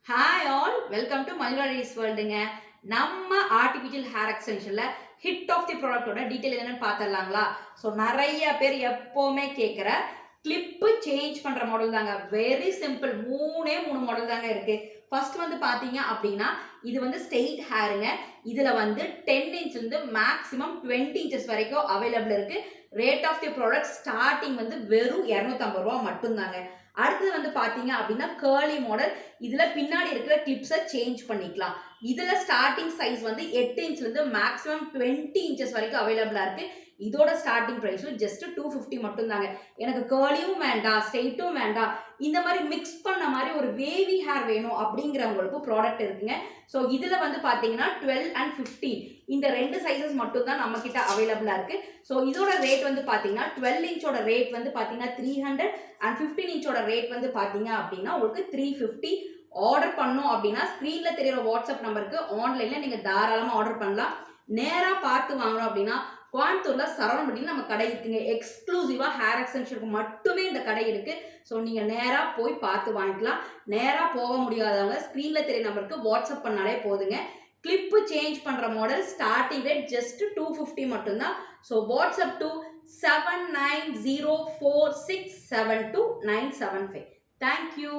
Hi all welcome to Manjula ladies வேர்ல்டுங்க. நம்ம artificial hair எக்ஸ்டென்ஷனில் ஹிட் ஆஃப் தி ப்ராடக்ட்டோட டீட்டெயில் என்னன்னு பார்த்துடலாங்களா? ஸோ நிறைய பேர் எப்போவுமே கேட்குற கிளிப்பு சேஞ்ச் பண்ணுற மாடல் தாங்க. வெரி சிம்பிள், மூணு மாடல் தாங்க இருக்குது. ஃபர்ஸ்ட் வந்து பார்த்தீங்க அப்படின்னா இது வந்து ஸ்ட்ரெயிட் ஹேருங்க. இதில் வந்து 10 இன்ச்லேருந்து மேக்ஸிமம் 20 இன்ச்சஸ் வரைக்கும் அவைலபிள் இருக்குது. Rate of the product starting வந்து வெறும் 250 ரூபா மட்டும்தாங்க. அடுத்தது வந்து பார்த்தீங்க அப்படின்னா கேர்லி மாடல். இதில் பின்னாடி இருக்கிற கிளிப்ஸை சேஞ்ச் பண்ணிக்கலாம். இதில் ஸ்டார்டிங் சைஸ் வந்து 8 இன்ச்லேருந்து மேக்ஸிமம் 20 இன்ச்சஸ் வரைக்கும் அவைலபிளாக இருக்குது. இதோட ஸ்டார்டிங் ப்ரைஸும் ஜஸ்ட் 250 மட்டும் தாங்க. எனக்கு கேர்லியும் வேண்டாம், ஸ்ட்ரெயிட்டும் வேண்டாம், இந்த மாதிரி மிக்ஸ் பண்ண மாதிரி ஒரு வேவி ஹேர் வேணும் அப்படிங்கிறவங்களுக்கு ப்ராடக்ட் இருக்குங்க. ஸோ இதில் வந்து பார்த்தீங்கன்னா 12 and 15 இந்த ரெண்டு சைஸஸ் மட்டும் தான் நம்ம கிட்ட அவைலபிளாக இருக்குது. ஸோ இதோட ரேட் வந்து பார்த்தீங்கன்னா 12 இன்ச்சோட ரேட் வந்து பார்த்தீங்கன்னா 300 and 15 இன்ச்சோட ரேட் வந்து பார்த்தீங்க அப்படின்னா உங்களுக்கு 350. ஆர்டர் பண்ணோம் அப்படின்னா ஸ்க்ரீனில் தெரியிற வாட்ஸ்அப் நம்பருக்கு ஆன்லைனில் நீங்கள் தாராளமாக ஆர்டர் பண்ணலாம். நேராக பார்த்து வாங்கணும் அப்படின்னா கோயம்புத்தூர்ல சரவணம்பட்டியில் நம்ம கடை இருக்குங்க. எக்ஸ்க்ளூசிவா ஹேர் எக்ஸ்டென்ஷனுக்கு மட்டுமே இந்த கடை இருக்கு. ஸோ நீங்க நேரா போய் பார்த்து வாங்கிக்கலாம். நேரா போக முடியாதவங்க ஸ்க்ரீன்ல தெரிய நம்பருக்கு வாட்ஸ்அப் பண்ணாலே போதுங்க. கிளிப்பு சேஞ்ச் பண்ற மாடல் ஸ்டார்டிங் ரேட் ஜஸ்ட் 250 மட்டும்தான். So WhatsApp to 7904672975. தேங்க்யூ.